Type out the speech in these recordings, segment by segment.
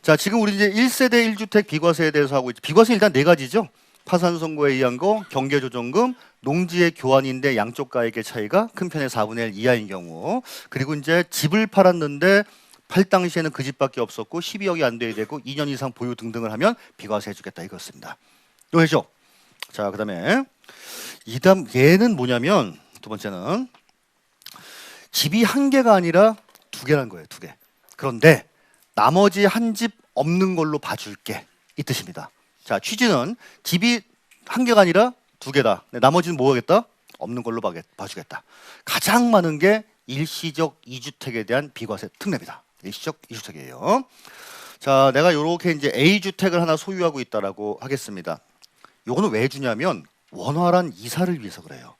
자, 지금 우리 이제 1세대 1주택 비과세에 대해서 하고 있죠. 비과세 일단 네 가지죠. 파산 선고에 의한 거, 경계조정금, 농지의 교환인데 양쪽 가액의 차이가 큰 편의 4분의 1 이하인 경우, 그리고 이제 집을 팔았는데 팔 당시에는 그 집밖에 없었고 12억이 안 돼야 되고 2년 이상 보유 등등을 하면 비과세 해주겠다 이거였습니다. 이해죠? 자, 그다음에 이다음 얘는 뭐냐면 두 번째는 집이 한 개가 아니라 두 개란 거예요. 두 개. 그런데 나머지 한 집 없는 걸로 봐줄게 이 뜻입니다. 자, 취지는 집이 한 개가 아니라 두 개다. 나머지는 뭐 하겠다? 없는 걸로 봐주겠다. 가장 많은 게 일시적 2주택에 대한 비과세 특례입니다. 일시적 2주택이에요. 자, 내가 이렇게 이제 A주택을 하나 소유하고 있다라고 하겠습니다. 요거는 왜 주냐면 원활한 이사를 위해서 그래요.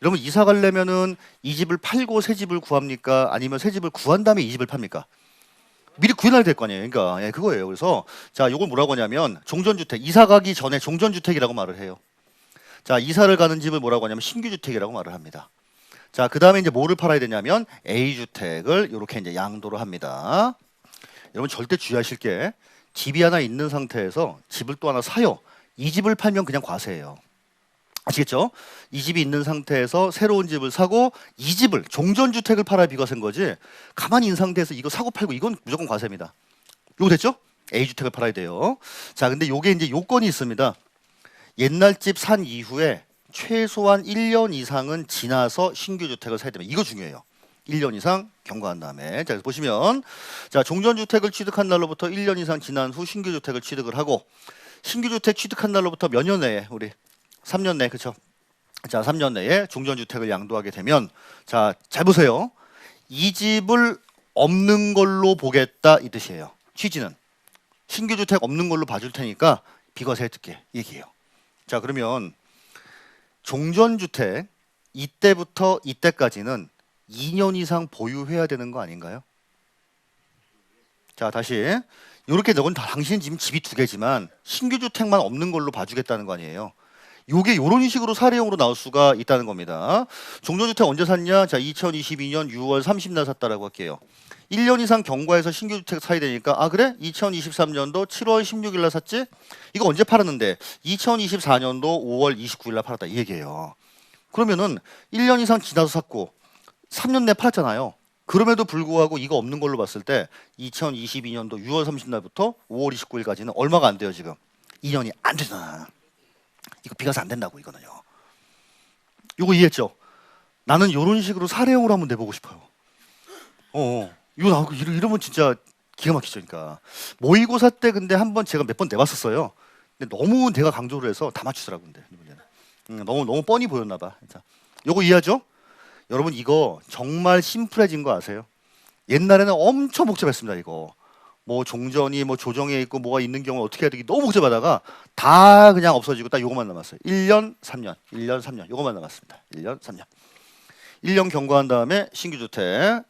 여러분 이사 가려면은 이 집을 팔고 새 집을 구합니까? 아니면 새 집을 구한 다음에 이 집을 팝니까? 미리 구해놔야 될 거 아니에요. 그러니까 예, 그거예요. 그래서 자, 요걸 뭐라고 하냐면 종전주택, 이사 가기 전에 종전주택이라고 말을 해요. 자, 이사를 가는 집을 뭐라고 하냐면 신규주택이라고 말을 합니다. 자, 그 다음에 이제 뭐를 팔아야 되냐면 A주택을 이렇게 이제 양도를 합니다. 여러분 절대 주의하실 게 집이 하나 있는 상태에서 집을 또 하나 사요. 이 집을 팔면 그냥 과세예요. 아시겠죠? 이 집이 있는 상태에서 새로운 집을 사고 이 집을 종전주택을 팔아야 비과세인 거지. 가만히 있는 상태에서 이거 사고 팔고 이건 무조건 과세입니다. 요거 됐죠? A주택을 팔아야 돼요. 자, 근데 요게 이제 요건이 있습니다. 옛날 집 산 이후에 최소한 1년 이상은 지나서 신규 주택을 사야 됩니다. 이거 중요해요. 1년 이상 경과한 다음에. 자, 그래서 보시면 자, 종전주택을 취득한 날로부터 1년 이상 지난 후 신규 주택을 취득을 하고 신규 주택 취득한 날로부터 몇 년 내에 우리 3년 내, 그렇죠? 자, 3년 내에 종전주택을 양도하게 되면 자, 잘 보세요. 이 집을 없는 걸로 보겠다 이 뜻이에요. 취지는 신규 주택 없는 걸로 봐줄 테니까 비과세 혜택게 얘기해요. 자, 그러면 종전주택 이때부터 이때까지는 2년 이상 보유해야 되는 거 아닌가요? 자, 다시 이렇게 너건 당신 지금 집이 두 개지만 신규 주택만 없는 걸로 봐주겠다는 거 아니에요. 요게 요런 식으로 사례형으로 나올 수가 있다는 겁니다. 종전주택 언제 샀냐? 자, 2022년 6월 30일 샀다라고 할게요. 1년 이상 경과해서 신규 주택 사야 되니까 아 그래? 2023년도 7월 16일 날 샀지? 이거 언제 팔았는데? 2024년도 5월 29일 날 팔았다 이 얘기예요. 그러면은 1년 이상 지나서 샀고 3년 내에 팔았잖아요. 그럼에도 불구하고 이거 없는 걸로 봤을 때 2022년도 6월 30일부터 5월 29일까지는 얼마가 안 돼요 지금? 2년이 안 되잖아. 이거 비과세 안 된다고 이거는요. 이거 이해했죠? 나는 이런 식으로 사례형으로 한번 내보고 싶어요. 이거 나오고 이러면 진짜 기가 막히죠. 그러니까 모의고사 때 근데 한번 제가 몇 번 내봤었어요. 근데 너무 내가 강조를 해서 다 맞추더라고. 근데 너무 뻔히 보였나 봐. 자, 요거 이해하죠? 여러분 이거 정말 심플해진 거 아세요? 옛날에는 엄청 복잡했습니다. 이거 뭐 종전이 뭐 조정에 있고 뭐가 있는 경우 어떻게 해야 되기 너무 복잡하다가 다 그냥 없어지고 딱 요것만 남았어요. 1년 3년 1년 3년 요것만 남았습니다. 1년 3년 1년 경과한 다음에 신규주택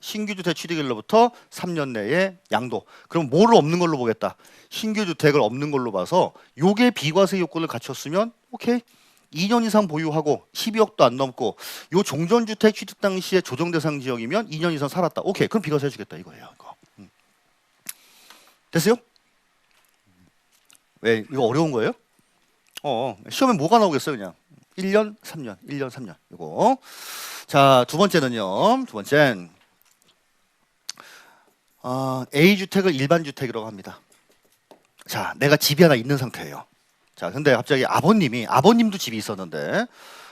취득일로부터 3년 내에 양도. 그럼 뭐를 없는 걸로 보겠다? 신규주택을 없는 걸로 봐서 요게 비과세 요건을 갖췄으면 오케이 2년 이상 보유하고 12억도 안 넘고 요 종전주택 취득 당시에 조정 대상 지역이면 2년 이상 살았다. 오케이 그럼 비과세 해주겠다 이거예요. 이거. 됐어요? 왜 이거 어려운 거예요? 시험에 뭐가 나오겠어요 그냥 1년 3년 1년 3년 이거. 자, 두 번째는요. 두 번째는 A주택을 일반주택이라고 합니다. 자, 내가 집이 하나 있는 상태예요. 자, 근데 갑자기 아버님도 집이 있었는데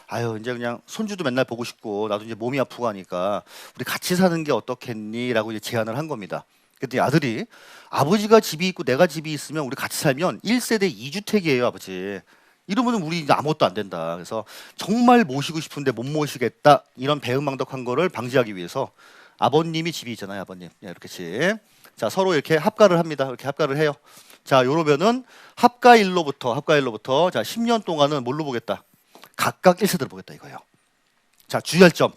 아유 이제 그냥 손주도 맨날 보고 싶고 나도 이제 몸이 아프고 하니까 우리 같이 사는 게 어떻겠니? 라고 이제 제안을 한 겁니다. 그랬더니 아들이 아버지가 집이 있고 내가 집이 있으면 우리 같이 살면 1세대 2주택이에요 아버지. 이러면 우리 아무것도 안 된다. 그래서 정말 모시고 싶은데 못 모시겠다. 이런 배은망덕한 거를 방지하기 위해서 아버님이 집이 있잖아요. 아버님. 이렇게 집. 자, 서로 이렇게 합가를 합니다. 이렇게 합가를 해요. 자, 요러면은 합가일로부터 자, 10년 동안은 뭘로 보겠다? 각각 1세대를 보겠다 이거예요. 자, 주의할 점.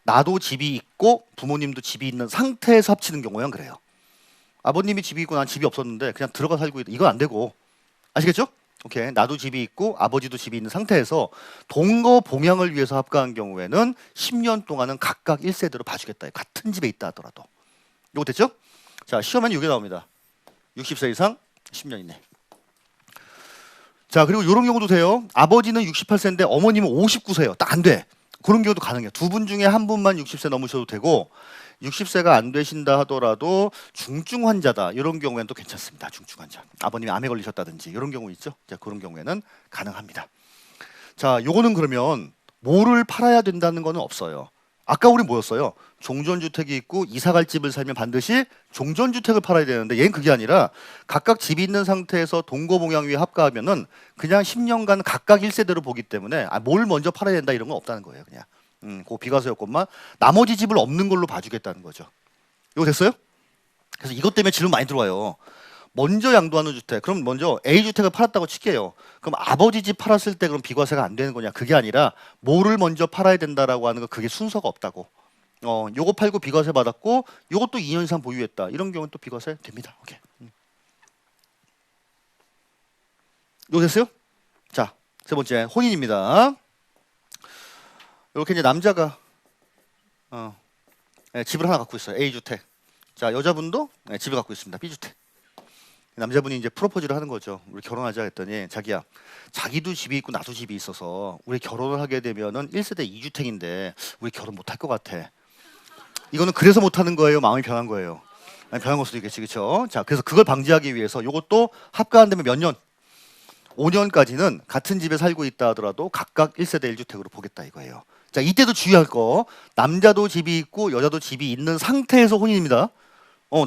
나도 집이 있고 부모님도 집이 있는 상태에서 합치는 경우엔 그래요. 아버님이 집이 있고 난 집이 없었는데 그냥 들어가 살고 있다. 이건 안 되고. 아시겠죠? 오케이. 나도 집이 있고 아버지도 집이 있는 상태에서 동거 봉양을 위해서 합가한 경우에는 10년 동안은 각각 1세대로 봐주겠다. 같은 집에 있다 하더라도. 이거 됐죠? 자, 시험에는 이게 나옵니다. 60세 이상 10년 이내. 자, 그리고 이런 경우도 돼요. 아버지는 68세인데 어머님은 59세예요. 딱 안 돼. 그런 경우도 가능해요. 두 분 중에 한 분만 60세 넘으셔도 되고 60세가 안 되신다 하더라도 중증 환자다. 이런 경우에는 또 괜찮습니다. 중증 환자. 아버님이 암에 걸리셨다든지 이런 경우 있죠. 자, 그런 경우에는 가능합니다. 자, 요거는 그러면 뭐를 팔아야 된다는 거는 없어요. 아까 우리 뭐였어요? 종전주택이 있고 이사갈 집을 살면 반드시 종전주택을 팔아야 되는데 얘는 그게 아니라 각각 집이 있는 상태에서 동거봉양위에 합가하면은 그냥 10년간 각각 1세대로 보기 때문에 뭘 먼저 팔아야 된다 이런 건 없다는 거예요. 그냥 그 비과세 요건만 나머지 집을 없는 걸로 봐주겠다는 거죠. 이거 됐어요? 그래서 이것 때문에 질문 많이 들어와요. 먼저 양도하는 주택, 그럼 먼저 A주택을 팔았다고 칠게요. 그럼 아버지 집 팔았을 때 그럼 비과세가 안 되는 거냐? 그게 아니라 뭐를 먼저 팔아야 된다라고 하는 거 그게 순서가 없다고. 요거 팔고 비과세 받았고 요것도 2년 이상 보유했다. 이런 경우는 또 비과세 됩니다. 오케이. 이거 됐어요? 자, 세 번째 혼인입니다. 이렇게 이제 남자가 집을 하나 갖고 있어요. A주택. 자, 여자분도 집을 갖고 있습니다. B주택. 남자분이 이제 프로포즈를 하는 거죠. 우리 결혼하자 했더니 자기야, 자기도 집이 있고 나도 집이 있어서 우리 결혼을 하게 되면은 1세대 2주택인데 우리 결혼 못 할 것 같아. 이거는 그래서 못 하는 거예요? 마음이 변한 거예요? 아니, 변한 걸 수도 있겠지, 그렇죠? 자, 그래서 그걸 방지하기 위해서 이것도 합가 안 되면 몇 년? 5년까지는 같은 집에 살고 있다 하더라도 각각 1세대 1주택으로 보겠다 이거예요. 자, 이때도 주의할 거 남자도 집이 있고 여자도 집이 있는 상태에서 혼인입니다.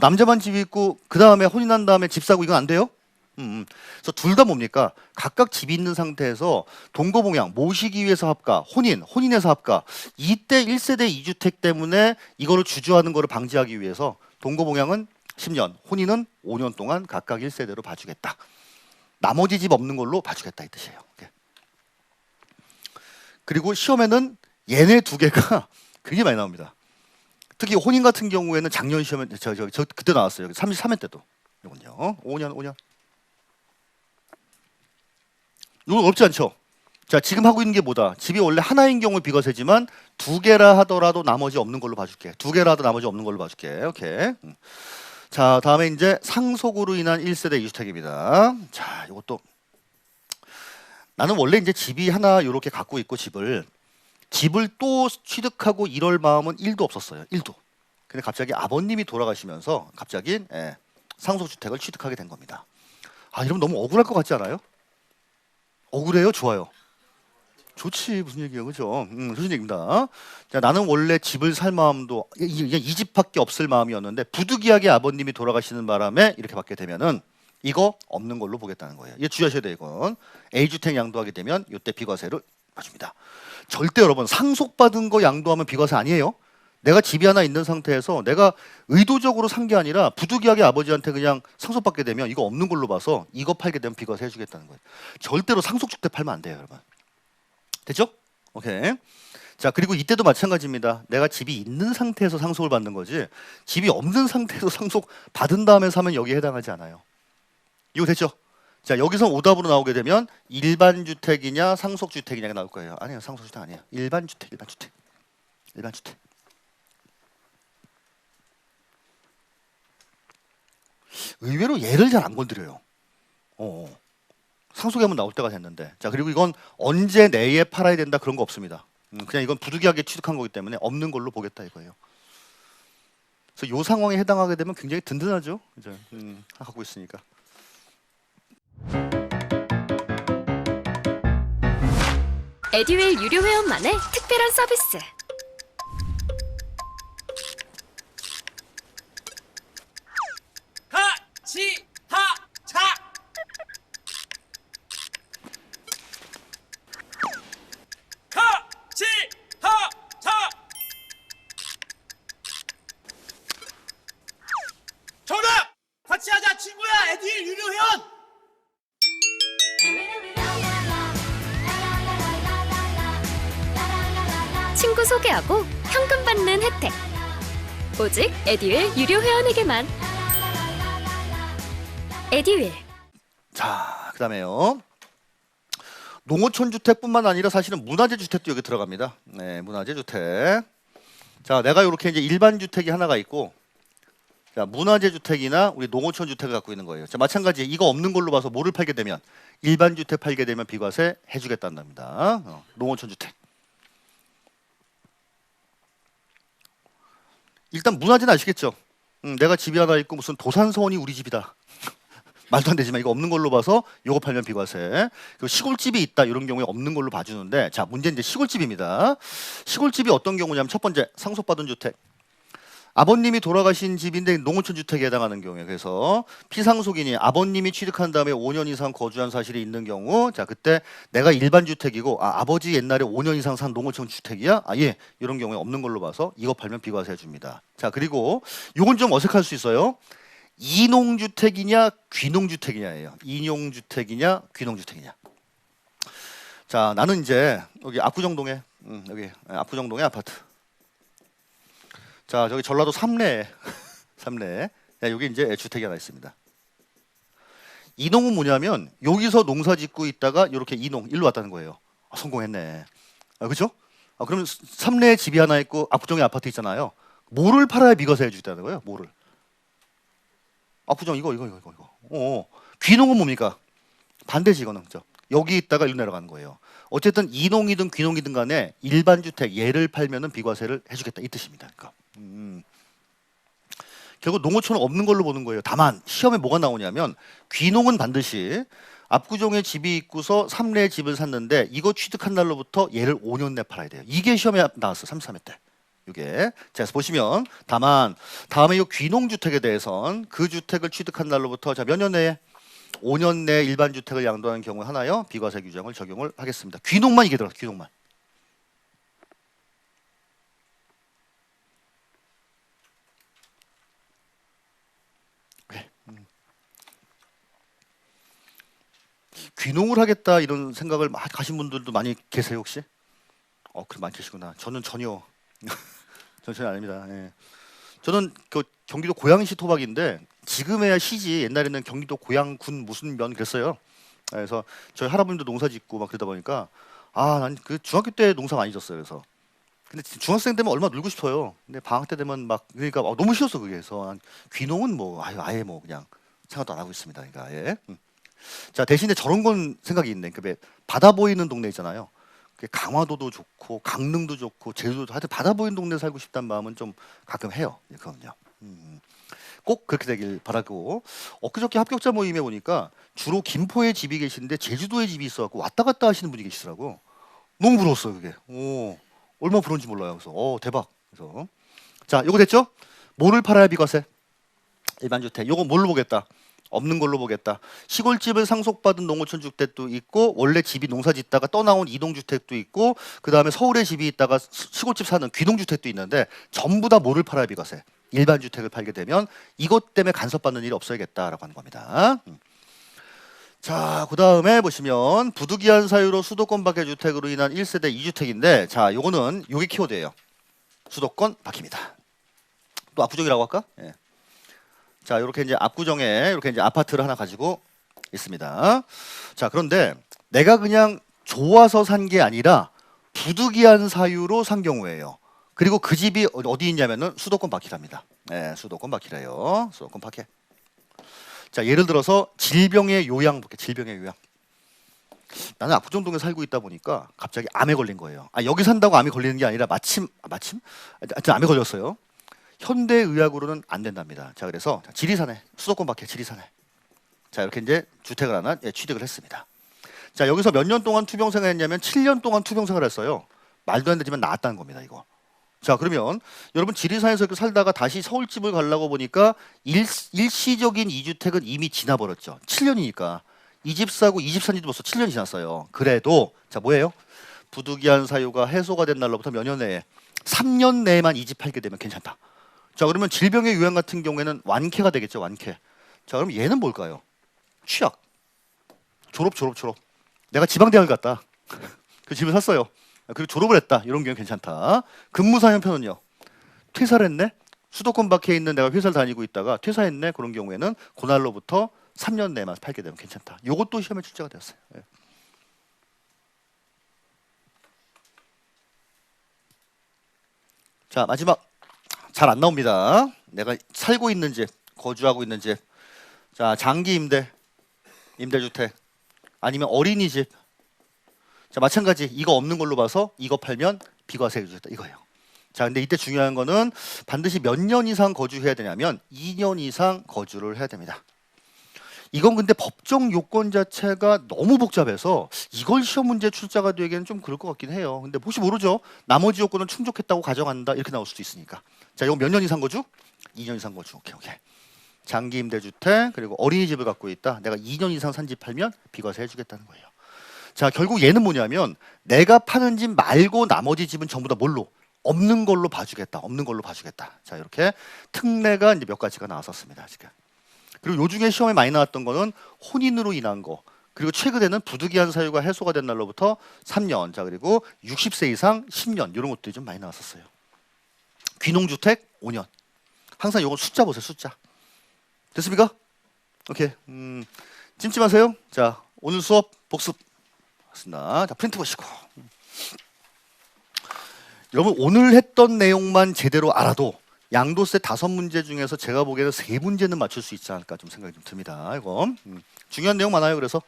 남자만 집이 있고 그 다음에 혼인한 다음에 집 사고 이건 안 돼요? 그래서 둘 다 뭡니까? 각각 집이 있는 상태에서 동거봉양 모시기 위해서 합가, 혼인해서 합가. 이때 1세대 2주택 때문에 이거를 주저하는 거를 방지하기 위해서 동거봉양은 10년, 혼인은 5년 동안 각각 1세대로 봐주겠다. 나머지 집 없는 걸로 봐주겠다 이 뜻이에요. 그리고 시험에는 얘네 두 개가 굉장히 많이 나옵니다. 특히 혼인 같은 경우에는 작년 시험에 저 그때 나왔어요. 33회 때도. 이건요. 5년. 이건 없지 않죠. 자, 지금 하고 있는 게 뭐다? 집이 원래 하나인 경우 비과세지만 두 개라 하더라도 나머지 없는 걸로 봐줄게. 두 개라 하도 나머지 없는 걸로 봐줄게. 오케이. 자, 다음에 이제 상속으로 인한 1세대 2주택입니다. 자, 이것도 나는 원래 이제 집이 하나 이렇게 갖고 있고 집을 또 취득하고 이럴 마음은 1도 없었어요. 1도. 근데 갑자기 아버님이 돌아가시면서 갑자기 상속주택을 취득하게 된 겁니다. 이러면 너무 억울할 것 같지 않아요? 억울해요? 좋아요? 좋지. 무슨 얘기예요, 그죠? 좋은 얘기입니다. 자, 나는 원래 집을 살 마음도 이 집밖에 없을 마음이었는데 부득이하게 아버님이 돌아가시는 바람에 이렇게 받게 되면은 이거 없는 걸로 보겠다는 거예요. 이거 주의하셔야 돼요. 이건 A주택 양도하게 되면 이때 비과세를 봐줍니다. 절대 여러분 상속받은 거 양도하면 비과세 아니에요. 내가 집이 하나 있는 상태에서 내가 의도적으로 산 게 아니라 부득이하게 아버지한테 그냥 상속받게 되면 이거 없는 걸로 봐서 이거 팔게 되면 비과세 해주겠다는 거예요. 절대로 상속주택 팔면 안 돼요, 여러분. 됐죠? 오케이. 자, 그리고 이때도 마찬가지입니다. 내가 집이 있는 상태에서 상속을 받는 거지 집이 없는 상태에서 상속 받은 다음에 사면 여기에 해당하지 않아요. 이거 됐죠? 자, 여기서 오답으로 나오게 되면 일반 주택이냐 상속 주택이냐가 나올 거예요. 아니에요, 상속 주택 아니에요. 일반 주택. 의외로 얘를 잘 안 건드려요. 상속이 한번 나올 때가 됐는데. 자, 그리고 이건 언제 내에 팔아야 된다 그런 거 없습니다. 그냥 이건 부득이하게 취득한 거기 때문에 없는 걸로 보겠다 이거예요. 그래서 이 상황에 해당하게 되면 굉장히 든든하죠. 이제 갖고 있으니까. 에듀윌 유료 회원만의 특별한 서비스. 하치하차 하치하차 정답! 같이 하자 친구야 에듀윌 유료 회원! 친구 소개하고 현금 받는 혜택. 오직 에듀윌 유료 회원에게만. 에듀윌. 자, 그다음에요. 농어촌 주택뿐만 아니라 사실은 문화재 주택도 여기 들어갑니다. 네, 문화재 주택. 자, 내가 이렇게 이제 일반 주택이 하나가 있고 자, 문화재 주택이나 우리 농어촌 주택을 갖고 있는 거예요. 자, 마찬가지 이거 없는 걸로 봐서 뭐를 팔게 되면 일반 주택 팔게 되면 비과세 해주겠다는 겁니다. 농어촌 주택. 일단 문화재는 아시겠죠? 내가 집이 하나 있고 무슨 도산서원이 우리 집이다. 말도 안 되지만 이거 없는 걸로 봐서 요거 팔면 비과세. 그리고 시골집이 있다 이런 경우에 없는 걸로 봐주는데 자 문제는 이제 시골집입니다. 시골집이 어떤 경우냐면 첫 번째 상속받은 주택. 아버님이 돌아가신 집인데 농어촌 주택에 해당하는 경우에 그래서 피상속인이 아버님이 취득한 다음에 5년 이상 거주한 사실이 있는 경우 자 그때 내가 일반 주택이고 아버지 옛날에 5년 이상 산 농어촌 주택이야? 예 이런 경우에 없는 걸로 봐서 이거 팔면 비과세 해줍니다. 자 그리고 요건 좀 어색할 수 있어요. 이농주택이냐 귀농주택이냐예요. 이농주택이냐 귀농주택이냐. 자 나는 이제 여기 압구정동에 여기 압구정동에 아파트. 자 저기 전라도 삼례 삼례 여기 이제 주택이 하나 있습니다. 이농은 뭐냐면 여기서 농사 짓고 있다가 이렇게 이농 일로 왔다는 거예요. 성공했네. 그렇죠? 그러면 삼례에 집이 하나 있고 압구정에 아파트 있잖아요. 뭐를 팔아야 비과세 해주겠다는 거예요? 뭐를? 압구정 이거. 귀농은 뭡니까? 반대지 이거는. 그죠? 여기 있다가 일로 내려가는 거예요. 어쨌든 이농이든 귀농이든 간에 일반 주택 얘를 팔면은 비과세를 해주겠다 이 뜻입니다. 그러니까. 결국 농어촌은 없는 걸로 보는 거예요. 다만 시험에 뭐가 나오냐면 귀농은 반드시 압구정에 집이 있고서 삼례에 집을 샀는데 이거 취득한 날로부터 얘를 5년 내에 팔아야 돼요. 이게 시험에 나왔어 33회 때. 이게 자 보시면 다만 다음에 이 귀농주택에 대해선 그 주택을 취득한 날로부터 자 몇 년 내에 5년 내에 일반 주택을 양도하는 경우 하나요 비과세 규정을 적용을 하겠습니다. 귀농만 이게 들어가 귀농만. 귀농을 하겠다 이런 생각을 막 가신 분들도 많이 계세요 혹시? 그럼 많이 계시구나. 저는 전혀 전혀 아닙니다. 예. 저는 그 경기도 고양시 토박인데 지금에야 시지 옛날에는 경기도 고양군 무슨 면 그랬어요. 그래서 저희 할아버님도 농사 짓고 막 그러다 보니까 난 그 중학교 때 농사 많이 졌어요. 그래서 근데 중학생 되면 얼마 놀고 싶어요. 근데 방학 때 되면 막 그러니까 너무 싫었어 그게. 그래서 귀농은 뭐 아예 뭐 그냥 생각도 안 하고 있습니다. 그러니까 아예. 자 대신에 저런 건 생각이 있네. 그 바다 보이는 동네 있잖아요. 강화도도 좋고 강릉도 좋고 제주도도 하여튼 바다 보이는 동네 살고 싶다는 마음은 좀 가끔 해요. 그거는요. 꼭 그렇게 되길 바라고. 엊그저께 합격자 모임에 보니까 주로 김포에 집이 계신데 제주도에 집이 있어갖고 왔다 갔다 하시는 분이 계시더라고. 너무 부러웠어요 그게. 얼마나 부러운지 몰라요. 그래서 대박. 그래서 자 요거 됐죠? 뭐를 팔아야 비과세? 일반 주택. 요거 뭘로 보겠다? 없는 걸로 보겠다. 시골집을 상속받은 농어촌 주택도 있고 원래 집이 농사 짓다가 떠나온 이동주택도 있고 그 다음에 서울에 집이 있다가 시골집 사는 귀농주택도 있는데 전부 다 뭐를 팔아야 비과세? 일반 주택을 팔게 되면 이것 때문에 간섭받는 일이 없어야겠다라고 하는 겁니다. 자, 그 다음에 보시면 부득이한 사유로 수도권 밖의 주택으로 인한 1세대 2주택인데 자, 요거는 요게 키워드예요. 수도권 밖입니다. 또 압구정이라고 할까? 예. 자, 이렇게 이제 압구정에 이렇게 이제 아파트를 하나 가지고 있습니다. 자, 그런데 내가 그냥 좋아서 산 게 아니라 부득이한 사유로 산 경우예요. 그리고 그 집이 어디 있냐면은 수도권 밖이랍니다. 네, 수도권 밖이래요. 수도권 밖에. 자, 예를 들어서 질병의 요양 볼게. 질병의 요양. 나는 압구정동에 살고 있다 보니까 갑자기 암에 걸린 거예요. 여기 산다고 암이 걸리는 게 아니라 마침 하여튼 암에 걸렸어요. 현대의학으로는 안 된답니다. 자, 그래서 지리산에 수도권 밖에 지리산에 자 이렇게 이제 주택을 하나 취득을 했습니다. 자 여기서 몇 년 동안 투병생활 했냐면 7년 동안 투병생활을 했어요. 말도 안 되지만 나았다는 겁니다 이거. 자 그러면 여러분 지리산에서 이렇게 살다가 다시 서울집을 가려고 보니까 일시적인 2주택은 이미 지나버렸죠. 7년이니까 이 집 사고 이 집 산 지도 벌써 7년이 지났어요. 그래도 자 뭐예요? 부득이한 사유가 해소가 된 날로부터 몇 년 내에 3년 내에만 이 집 팔게 되면 괜찮다. 자 그러면 질병의 요양 같은 경우에는 완쾌가 되겠죠. 완쾌. 자 그럼 얘는 뭘까요? 취약. 졸업. 내가 지방대학을 갔다. 그 집을 샀어요. 그리고 졸업을 했다. 이런 경우 괜찮다. 근무사 형편은요. 퇴사를 했네. 수도권 밖에 있는 내가 회사를 다니고 있다가 퇴사했네. 그런 경우에는 그날로부터 3년 내만 팔게 되면 괜찮다. 이것도 시험에 출제가 되었어요. 예. 자 마지막 잘 안 나옵니다. 내가 살고 있는 집, 거주하고 있는 집. 자, 장기 임대, 임대주택. 아니면 어린이집. 자, 마찬가지 이거 없는 걸로 봐서 이거 팔면 비과세 해주겠다 이거예요. 자, 근데 이때 중요한 거는 반드시 몇 년 이상 거주해야 되냐면 2년 이상 거주를 해야 됩니다. 이건 근데 법정 요건 자체가 너무 복잡해서 이걸 시험 문제 출제가 되기에는 좀 그럴 것 같긴 해요. 근데 혹시 모르죠? 나머지 요건은 충족했다고 가정한다 이렇게 나올 수도 있으니까. 자, 이건 몇 년 이상 거주? 2년 이상 거주. 오케이. 장기 임대주택 그리고 어린이집을 갖고 있다. 내가 2년 이상 산 집 팔면 비과세 해주겠다는 거예요. 자, 결국 얘는 뭐냐면 내가 파는 집 말고 나머지 집은 전부 다 뭘로? 없는 걸로 봐주겠다. 없는 걸로 봐주겠다. 자, 이렇게 특례가 이제 몇 가지가 나왔었습니다. 지금. 그리고 요중에 시험에 많이 나왔던 거는 혼인으로 인한 거. 그리고 최근에는 부득이한 사유가 해소가 된 날로부터 3년. 자, 그리고 60세 이상 10년. 이런 것들이 좀 많이 나왔었어요. 귀농주택 5년. 항상 이건 숫자 보세요. 숫자. 됐습니까? 오케이. 찜찜하세요? 자, 오늘 수업 복습. 맞습니다. 자, 프린트 보시고. 여러분 오늘 했던 내용만 제대로 알아도 양도세 5문제 중에서 제가 보기에는 3문제는 맞출 수 있지 않을까 좀 생각이 좀 듭니다. 이거 중요한 내용 많아요. 그래서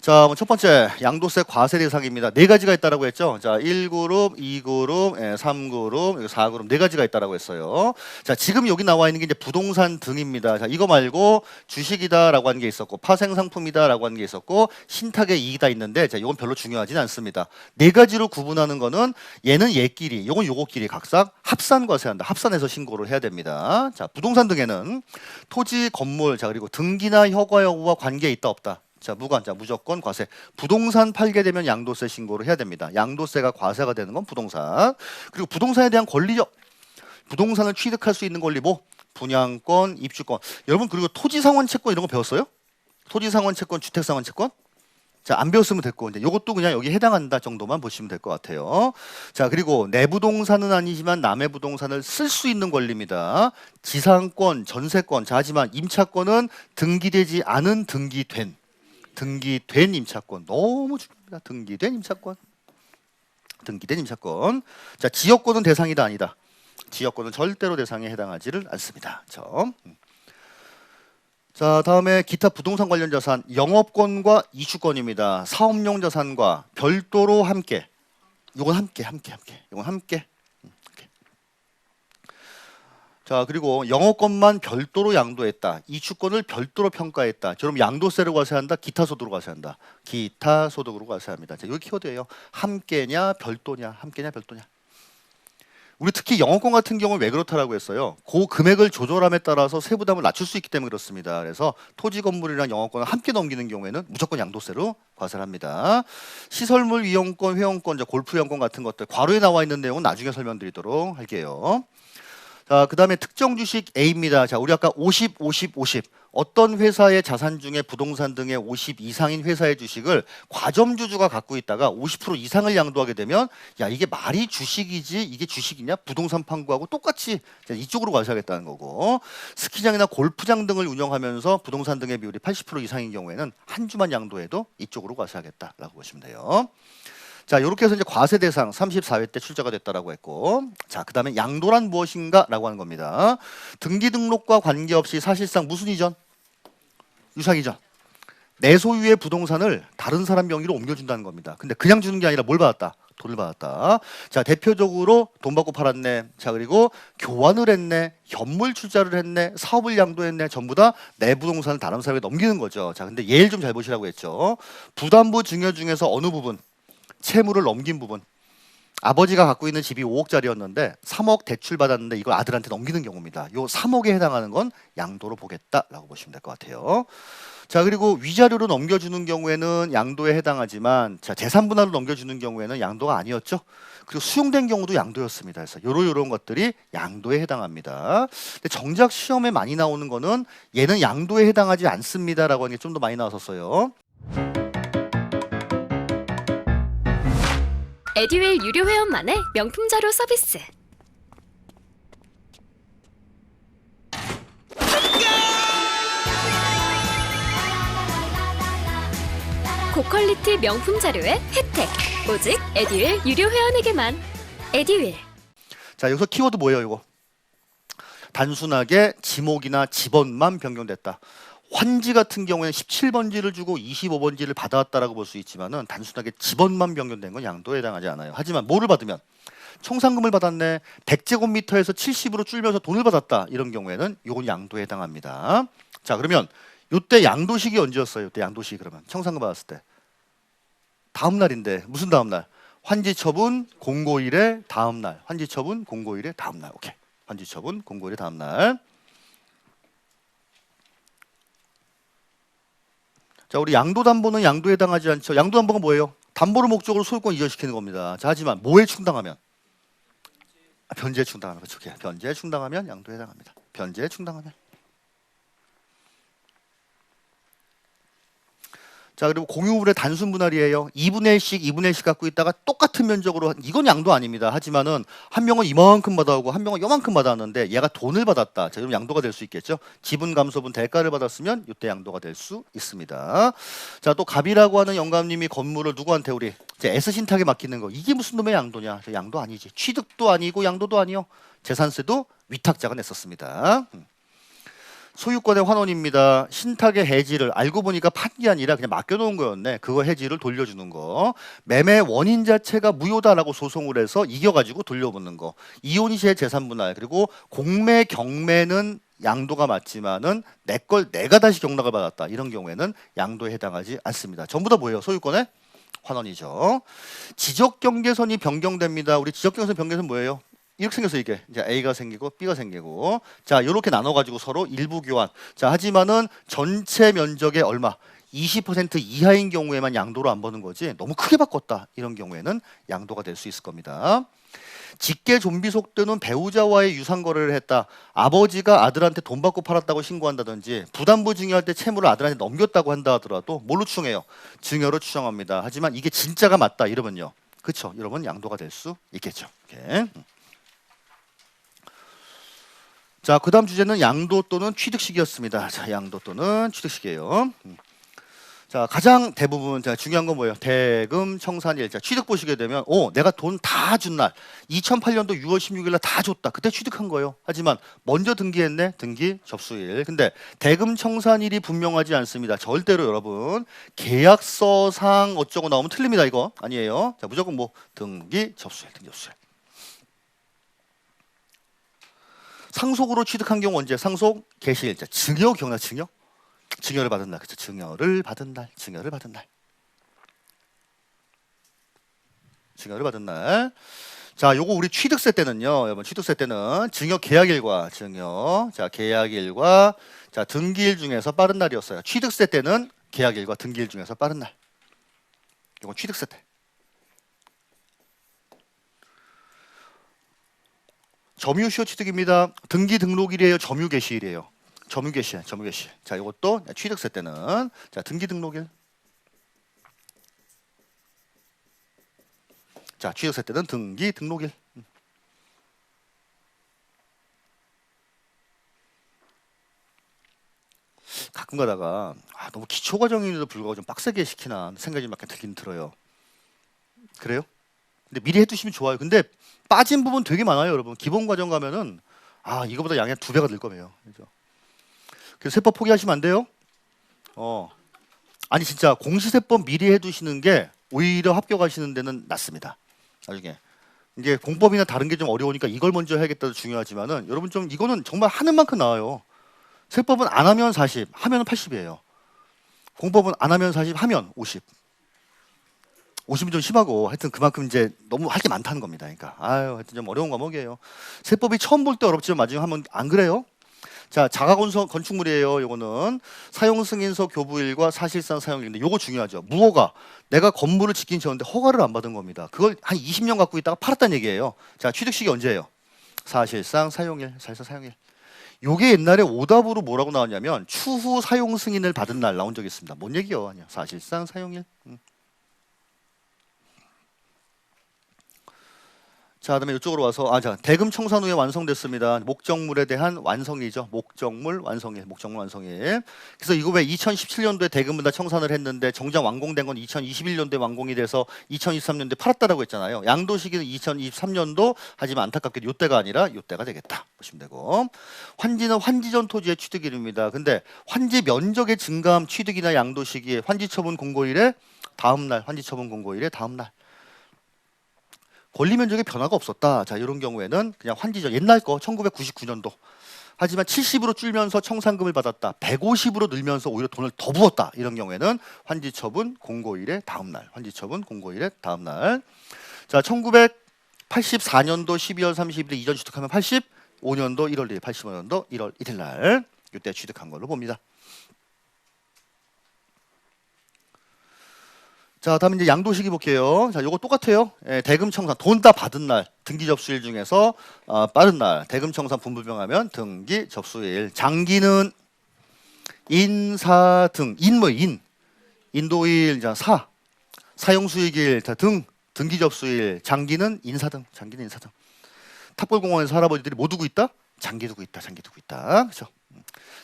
자, 첫 번째 양도세 과세 대상입니다. 4가지가 있다라고 했죠. 자, 1그룹, 2그룹, 3그룹, 4그룹 4가지가 있다라고 했어요. 자, 지금 여기 나와 있는 게 이제 부동산 등입니다. 자, 이거 말고 주식이다라고 하는 게 있었고 파생 상품이다라고 하는 게 있었고 신탁의 이익이다 있는데 자, 이건 별로 중요하진 않습니다. 4가지로 구분하는 거는 얘는 얘끼리, 요건 요거끼리 각각 합산 과세한다. 합산해서 신고를 해야 됩니다. 자, 부동산 등에는 토지, 건물, 자, 그리고 등기나 허가 여부와 관계 있다 없다. 자, 무관, 자, 무조건 과세. 부동산 팔게 되면 양도세 신고를 해야 됩니다. 양도세가 과세가 되는 건 부동산. 그리고 부동산에 대한 권리죠. 부동산을 취득할 수 있는 권리 뭐? 분양권, 입주권. 여러분 그리고 토지상환 채권 이런 거 배웠어요? 토지상환 채권, 주택상환 채권? 자, 안 배웠으면 됐고 이제 이것도 그냥 여기 해당한다 정도만 보시면 될 것 같아요. 자, 그리고 내 부동산은 아니지만 남의 부동산을 쓸 수 있는 권리입니다. 지상권, 전세권. 자, 하지만 임차권은 등기되지 않은 등기된 임차권 너무 중요합니다. 등기된 임차권. 등기된 임차권. 자, 지역권은 대상이다 아니다. 지역권은 절대로 대상에 해당하지를 않습니다. 자, 다음에 기타 부동산 관련 자산 영업권과 이주권입니다. 사업용 자산과 별도로 함께. 이건 함께. 이건 함께. 자, 그리고 영업권만 별도로 양도했다. 이주권을 별도로 평가했다. 그럼 양도세로 과세한다. 기타 소득으로 과세한다. 기타 소득으로 과세합니다. 자, 여기 키워드예요. 함께냐 별도냐. 함께냐 별도냐. 우리 특히 영업권 같은 경우는 왜 그렇다라고 했어요. 그 금액을 조절함에 따라서 세부담을 낮출 수 있기 때문에 그렇습니다. 그래서 토지 건물이랑 영업권을 함께 넘기는 경우에는 무조건 양도세로 과세를 합니다. 시설물 이용권, 회원권, 골프 이용권 같은 것들 괄호에 나와 있는 내용은 나중에 설명드리도록 할게요. 자, 그 다음에 특정 주식 A입니다. 자, 우리 아까 50, 50, 50. 어떤 회사의 자산 중에 부동산 등의 50 이상인 회사의 주식을 과점주주가 갖고 있다가 50% 이상을 양도하게 되면 야, 이게 말이 주식이지 이게 주식이냐? 부동산 판구하고 똑같이 이쪽으로 과세하겠다는 거고 스키장이나 골프장 등을 운영하면서 부동산 등의 비율이 80% 이상인 경우에는 한 주만 양도해도 이쪽으로 과세하겠다라고 보시면 돼요. 자, 이렇게 해서 이제 과세 대상 34회 때 출제가 됐다라고 했고, 자, 그 다음에 양도란 무엇인가라고 하는 겁니다. 등기 등록과 관계없이 사실상 무슨 이전? 유상 이전. 내 소유의 부동산을 다른 사람 명의로 옮겨준다는 겁니다. 근데 그냥 주는 게 아니라 뭘 받았다? 돈을 받았다. 자, 대표적으로 돈 받고 팔았네. 자, 그리고 교환을 했네. 현물 출자를 했네. 사업을 양도했네. 전부 다 내 부동산을 다른 사람에게 넘기는 거죠. 자, 근데 예를 좀 잘 보시라고 했죠. 부담부 증여 중에서 어느 부분? 채무를 넘긴 부분. 아버지가 갖고 있는 집이 5억짜리였는데 3억 대출 받았는데 이걸 아들한테 넘기는 경우입니다. 요 3억에 해당하는 건 양도로 보겠다라고 보시면 될 것 같아요. 자, 그리고 위자료로 넘겨주는 경우에는 양도에 해당하지만 자, 재산분할로 넘겨주는 경우에는 양도가 아니었죠. 그리고 수용된 경우도 양도였습니다. 그래서 요런 것들이 양도에 해당합니다. 근데 정작 시험에 많이 나오는 거는 얘는 양도에 해당하지 않습니다라고 하는 게 좀 더 많이 나왔었어요. 에듀윌 유료 회원만의 명품 자료 서비스. 고퀄리티 명품 자료의 혜택. 오직 에듀윌 유료 회원에게만. 에듀윌. 자, 여기서 키워드 뭐예요, 이거? 단순하게 지목이나 지번만 변경됐다. 환지 같은 경우에는 17번지를 주고 25번지를 받아왔다라고 볼 수 있지만은 단순하게 지번만 변경된 건 양도에 해당하지 않아요. 하지만 뭐를 받으면 청산금을 받았네, 100제곱미터에서 70으로 줄면서 돈을 받았다, 이런 경우에는 이건 양도에 해당합니다. 자, 그러면 이때 양도식이 언제였어요? 이때 양도식이 그러면 청산금 받았을 때 다음 날인데 무슨 다음 날? 환지처분 공고일의 다음 날. 환지처분 공고일의 다음 날. 오케이. 환지처분 공고일의 다음 날. 자, 우리 양도담보는 양도에 해당하지 않죠. 양도담보가 뭐예요? 담보를 목적으로 소유권 이전시키는 겁니다. 자, 하지만 뭐에 충당하면? 변제에 충당하면. 그렇죠. 변제에 충당하면 양도에 해당합니다. 변제에 충당하면. 자, 그리고 공유물의 단순 분할이에요. 2분의 1씩 2분의 1씩 갖고 있다가 똑같은 면적으로, 이건 양도 아닙니다. 하지만은 한 명은 이만큼 받아오고 한 명은 요만큼 받았는데 얘가 돈을 받았다. 자, 그럼 양도가 될 수 있겠죠. 지분 감소분 대가를 받았으면 이때 양도가 될 수 있습니다. 자, 또 갑이라고 하는 영감님이 건물을 누구한테 우리 이제 S신탁에 맡기는 거. 이게 무슨 놈의 양도냐? 양도 아니지. 취득도 아니고 양도도 아니요. 재산세도 위탁자가 냈었습니다. 소유권의 환원입니다. 신탁의 해지를 알고 보니까 판 게 아니라 그냥 맡겨놓은 거였네. 그거 해지를 돌려주는 거. 매매 원인 자체가 무효다라고 소송을 해서 이겨가지고 돌려보는 거. 이혼 시의 재산 분할. 그리고 공매 경매는 양도가 맞지만은 내 걸 내가 다시 경락을 받았다, 이런 경우에는 양도에 해당하지 않습니다. 전부 다 뭐예요? 소유권의 환원이죠. 지적 경계선이 변경됩니다. 우리 지적 경계선 변경선 뭐예요? 이렇게 생겨서 이게 이제 A가 생기고 B가 생기고, 자, 이렇게 나눠가지고 서로 일부 교환. 자, 하지만은 전체 면적의 얼마 20% 이하인 경우에만 양도로 안 버는 거지, 너무 크게 바꿨다 이런 경우에는 양도가 될 수 있을 겁니다. 직계 좀비 속도는 배우자와의 유산 거래를 했다. 아버지가 아들한테 돈 받고 팔았다고 신고한다든지 부담부 증여할 때 채무를 아들한테 넘겼다고 한다 하더라도 뭘로 추정해요? 증여로 추정합니다. 하지만 이게 진짜가 맞다 이러면요, 그렇죠, 여러분 양도가 될 수 있겠죠. 오케이. 자, 그 다음 주제는 양도 또는 취득식이었습니다. 자, 양도 또는 취득식이에요. 자, 가장 대부분, 자, 중요한 건 뭐예요? 대금 청산일. 자, 취득 보시게 되면, 내가 돈 다 준 날, 2008년도 6월 16일 날 다 줬다. 그때 취득한 거예요. 하지만 먼저 등기했네? 등기 접수일. 근데 대금 청산일이 분명하지 않습니다. 절대로 여러분, 계약서상 어쩌고 나오면 틀립니다. 이거 아니에요. 자, 무조건 뭐 등기 접수일, 등기 접수일. 상속으로 취득한 경우 언제? 상속 개시일자. 증여 기억나? 증여? 증여를 받은 날. 그렇죠. 증여를 받은 날. 증여를 받은 날. 증여를 받은 날. 자, 요거 우리 취득세 때는요. 여러분, 취득세 때는 증여 계약일과 증여, 자, 계약일과 자, 등기일 중에서 빠른 날이었어요. 취득세 때는 계약일과 등기일 중에서 빠른 날. 요건 취득세 때. 점유시효 취득입니다. 등기 등록일이에요. 점유 개시일이에요. 점유 개시일, 점유 개시일. 자, 이것도 취득세 때는 자, 등기 등록일. 자, 취득세 때는 등기 등록일. 가끔 가다가 너무 기초 과정인데도 불구하고 좀 빡세게 시키나 생각이 막 들긴 들어요. 그래요? 근데 미리 해두시면 좋아요. 근데 빠진 부분 되게 많아요, 여러분. 기본 과정 가면은 이거보다 양이 2배가 늘 거예요. 그죠? 그래서 세법 포기하시면 안 돼요. 아니 진짜 공시세법 미리 해두시는 게 오히려 합격하시는 데는 낫습니다. 나중에 이게 공법이나 다른 게 좀 어려우니까 이걸 먼저 해야겠다도 중요하지만은 여러분 좀 이거는 정말 하는 만큼 나와요. 세법은 안 하면 40, 하면 80이에요. 공법은 안 하면 40, 하면 50. 50은 좀 심하고 하여튼 그만큼 이제 너무 할 게 많다는 겁니다. 그러니까 하여튼 좀 어려운 과목이에요. 세법이 처음 볼 때 어렵지만 나중에 하면 안 그래요? 자, 자가건축물이에요. 요거는 사용승인서 교부일과 사실상 사용일인데 요거 중요하죠. 무허가. 내가 건물을 짓긴 지었는데 허가를 안 받은 겁니다. 그걸 한 20년 갖고 있다가 팔았다는 얘기예요. 자, 취득식이 언제예요? 사실상 사용일, 사실상 사용일. 요게 옛날에 오답으로 뭐라고 나왔냐면 추후 사용 승인을 받은 날 나온 적이 있습니다. 뭔 얘기요? 아니야. 사실상 사용일. 자, 그다음에 이쪽으로 와서 자, 대금 청산 후에 완성됐습니다. 목적물에 대한 완성이죠. 목적물 완성일, 목적물 완성일. 그래서 이거 왜 2017년도에 대금을 다 청산을 했는데 정작 완공된 건 2021년도에 완공이 돼서 2023년도에 팔았다라고 했잖아요. 양도 시기는 2023년도, 하지만 안타깝게 이때가 아니라 이때가 되겠다 보시면 되고, 환지는 환지전 토지의 취득일입니다. 근데 환지 면적의 증가함 취득이나 양도 시기에 환지 처분 공고일에 다음 날, 환지 처분 공고일에 다음 날. 권리 면적에 변화가 없었다. 자, 이런 경우에는 그냥 환지전, 옛날 거 1999년도. 하지만 70으로 줄면서 청산금을 받았다. 150으로 늘면서 오히려 돈을 더 부었다. 이런 경우에는 환지 처분 공고일의 다음 날. 환지 처분 공고일의 다음 날. 자, 1984년도 12월 30일에 이전 취득하면 85년도 1월 1일, 85년도 1월 1일 날 이때 취득한 걸로 봅니다. 자, 다음 이제 양도 시기 볼게요. 자, 요거 똑같아요. 예, 대금 청산 돈 다 받은 날, 등기 접수일 중에서 빠른 날, 대금 청산 분부명하면 등기 접수일. 장기는 인사 등, 인도일, 자, 사용수익일, 자, 등기 접수일. 장기는 인사 등, 장기는 인사 등. 탑골공원에서 할아버지들이 뭐 두고 있다? 장기 두고 있다, 장기 두고 있다. 그렇죠?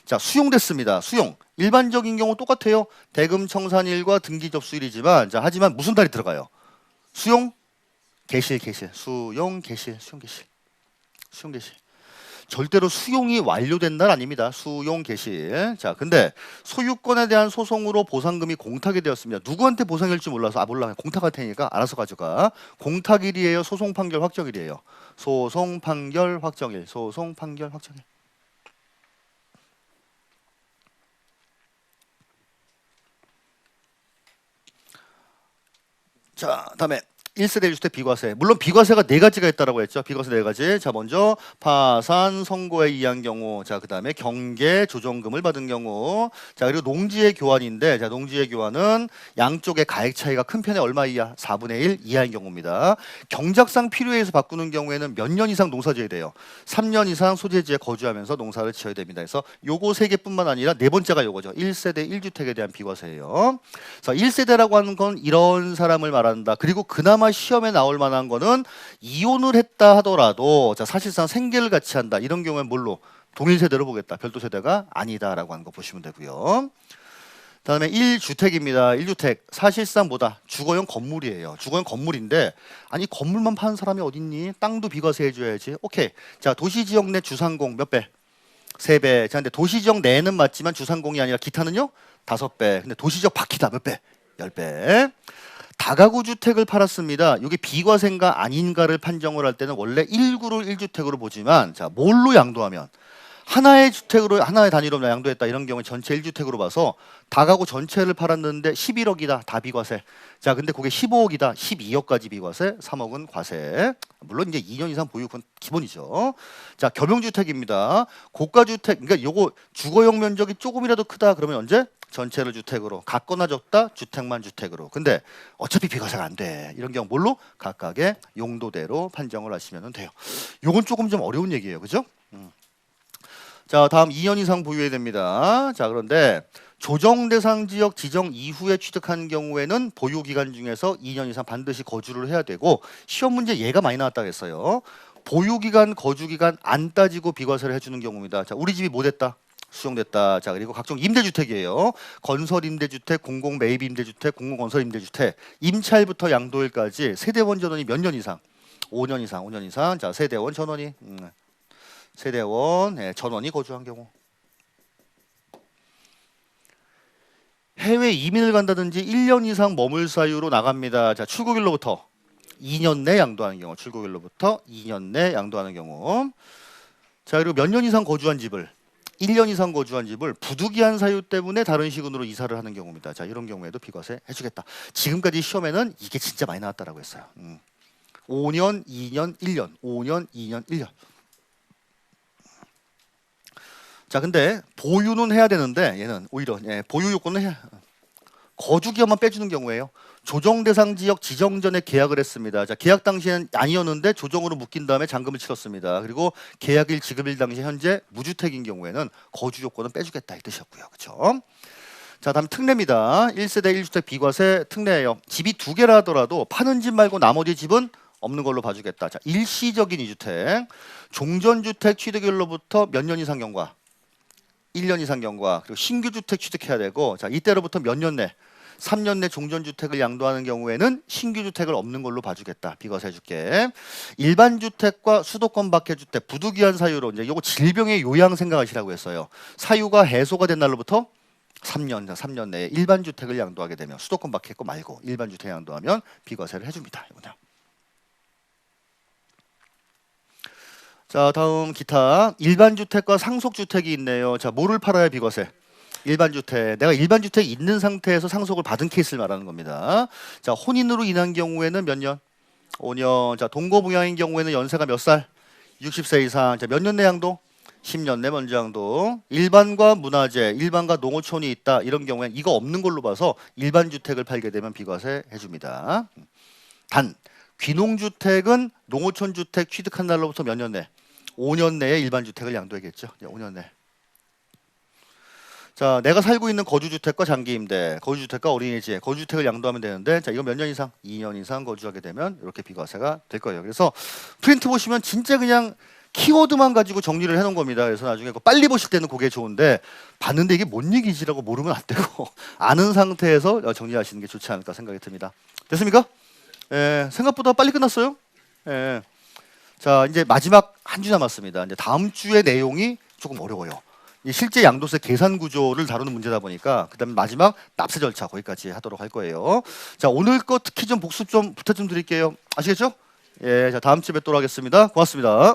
자, 수용됐습니다. 수용. 일반적인 경우 똑같아요. 대금 청산일과 등기 접수일이지만, 자, 하지만 무슨 달이 들어가요? 수용, 개실. 수용, 개실. 절대로 수용이 완료된 날 아닙니다. 수용, 개실. 자, 근데 소유권에 대한 소송으로 보상금이 공탁이 되었습니다. 누구한테 보상일지 몰라서, 몰라. 공탁할 테니까 알아서 가져가. 공탁일이에요? 소송 판결 확정일이에요? 소송 판결 확정일. 자, 다음에 1세대 1주택 비과세. 물론 비과세가 네 가지가 있다라고 했죠. 비과세 네 가지. 자, 먼저 파산 선고에 의한 경우, 자, 그다음에 경계 조정금을 받은 경우, 자, 그리고 농지의 교환인데, 자, 농지의 교환은 양쪽의 가액 차이가 큰 편에 얼마 이하? 4분의 1 이하인 경우입니다. 경작상 필요에 의해서 바꾸는 경우에는 몇 년 이상 농사지어야 돼요. 3년 이상 소재지에 거주하면서 농사를 지어야 됩니다. 그래서 요거 세 개뿐만 아니라 네 번째가 요거죠. 1세대 1주택에 대한 비과세예요. 자, 1세대라고 하는 건 이런 사람을 말한다. 그리고 그나마 시험에 나올 만한 거는 이혼을 했다 하더라도, 자, 사실상 생계를 같이 한다. 이런 경우엔 뭘로? 동일 세대로 보겠다. 별도 세대가 아니다라고 하는 거 보시면 되고요. 다음에 1주택입니다. 1주택. 사실상 뭐다? 주거용 건물이에요. 주거용 건물인데, 아니 건물만 파는 사람이 어딨니? 땅도 비과세 해줘야지. 오케이. 자, 도시지역 내 주상공 몇 배? 3배. 자, 근데 도시지역 내는 맞지만 주상공이 아니라 기타는요? 5배. 근데 도시지역 밖이다. 몇 배? 10배. 다가구 주택을 팔았습니다. 이게 비과세인가 아닌가를 판정을 할 때는 원래 1구를 1주택으로 보지만, 자, 뭘로 양도하면? 하나의 주택으로, 하나의 단위로 양도했다. 이런 경우에 전체 1주택으로 봐서 다가구 전체를 팔았는데 11억이다. 다 비과세. 자, 근데 그게 15억이다. 12억까지 비과세, 3억은 과세. 물론 이제 2년 이상 보유, 그건 기본이죠. 자, 겸용주택입니다. 고가주택, 그러니까 요거 주거용 면적이 조금이라도 크다. 그러면 언제? 전체를 주택으로. 같거나 적다? 주택만 주택으로. 근데 어차피 비과세가 안 돼. 이런 경우 뭘로? 각각의 용도대로 판정을 하시면 돼요. 요건 조금 좀 어려운 얘기예요. 그죠? 자, 다음 2년 이상 보유해야 됩니다. 자, 그런데 조정 대상 지역 지정 이후에 취득한 경우에는 보유 기간 중에서 2년 이상 반드시 거주를 해야 되고, 시험 문제 얘가 많이 나왔다고 했어요. 보유 기간, 거주 기간 안 따지고 비과세를 해주는 경우입니다. 자, 우리 집이 뭐 됐다? 수용됐다. 자, 그리고 각종 임대주택이에요. 건설 임대주택, 공공 매입 임대주택, 공공 건설 임대주택, 임차일부터 양도일까지 세대원 전원이 몇 년 이상? 5년 이상. 자, 세대원 전원이 전원이 거주한 경우. 해외 이민을 간다든지 1년 이상 머물 사유로 나갑니다. 자, 출국일로부터 2년 내 양도하는 경우. 출국일로부터 2년 내 양도하는 경우. 자, 그리고 몇 년 이상 거주한 집을, 1년 이상 거주한 집을 부득이한 사유 때문에 다른 시군으로 이사를 하는 경우입니다. 자, 이런 경우에도 비과세 해주겠다. 지금까지 시험에는 이게 진짜 많이 나왔다라고 했어요. 5년, 2년, 1년. 5년, 2년, 1년. 자, 근데 보유는 해야 되는데 얘는 오히려 보유 요건은 거주 기간만 빼주는 경우에요. 조정 대상 지역 지정 전에 계약을 했습니다. 자, 계약 당시에는 아니었는데 조정으로 묶인 다음에 잔금을 치렀습니다. 그리고 계약일 지급일 당시 현재 무주택인 경우에는 거주 요건은 빼주겠다 이 뜻이었고요. 그렇죠? 자, 다음 특례입니다. 1세대 1주택 비과세 특례예요. 집이 2개라 하더라도 파는 집 말고 나머지 집은 없는 걸로 봐주겠다. 자, 일시적인 이주택, 종전주택 취득일로부터 몇 년 이상 경과? 1년 이상 경과. 그리고 신규 주택 취득해야 되고, 자, 이때로부터 몇 년 내? 3년 내 종전주택을 양도하는 경우에는 신규 주택을 없는 걸로 봐주겠다. 비과세 해줄게. 일반 주택과 수도권 밖의 주택, 부득이한 사유로 이제 요거 질병의 요양 생각하시라고 했어요. 사유가 해소가 된 날로부터 3년, 3년 내에 일반 주택을 양도하게 되면 수도권 밖에 거 말고 일반 주택 양도하면 비과세를 해줍니다. 이거는. 자, 다음 기타. 일반 주택과 상속 주택이 있네요. 자, 뭐를 팔아야 비과세? 일반 주택. 내가 일반 주택이 있는 상태에서 상속을 받은 케이스를 말하는 겁니다. 자, 혼인으로 인한 경우에는 몇 년? 5년. 자, 동거부양인 경우에는 연세가 몇 살? 60세 이상. 자, 몇 년 내 양도? 10년 내 먼저 양도. 일반과 문화재, 일반과 농어촌이 있다. 이런 경우에는 이거 없는 걸로 봐서 일반 주택을 팔게 되면 비과세 해줍니다. 단, 귀농주택은 농어촌 주택 취득한 날로부터 몇 년 내? 5년 내에 일반 주택을 양도하겠죠. 5년 내. 자, 내가 살고 있는 거주주택과 장기임대, 거주주택과 어린이집, 거주주택을 양도하면 되는데, 자, 이거 몇 년 이상? 2년 이상 거주하게 되면 이렇게 비과세가 될 거예요. 그래서 프린트 보시면 진짜 그냥 키워드만 가지고 정리를 해놓은 겁니다. 그래서 나중에 빨리 보실 때는 그게 좋은데, 봤는데 이게 뭔 얘기지라고 모르면 안 되고 아는 상태에서 정리하시는 게 좋지 않을까 생각이 듭니다. 됐습니까? 예, 생각보다 빨리 끝났어요. 예. 자, 이제 마지막 한 주 남았습니다. 이제 다음 주의 내용이 조금 어려워요. 이 실제 양도세 계산 구조를 다루는 문제다 보니까 그다음에 마지막 납세 절차 거기까지 하도록 할 거예요. 자, 오늘 거 특히 좀 복습 좀 부탁 좀 드릴게요. 아시겠죠? 예, 자, 다음 주에 뵙도록 하겠습니다. 고맙습니다.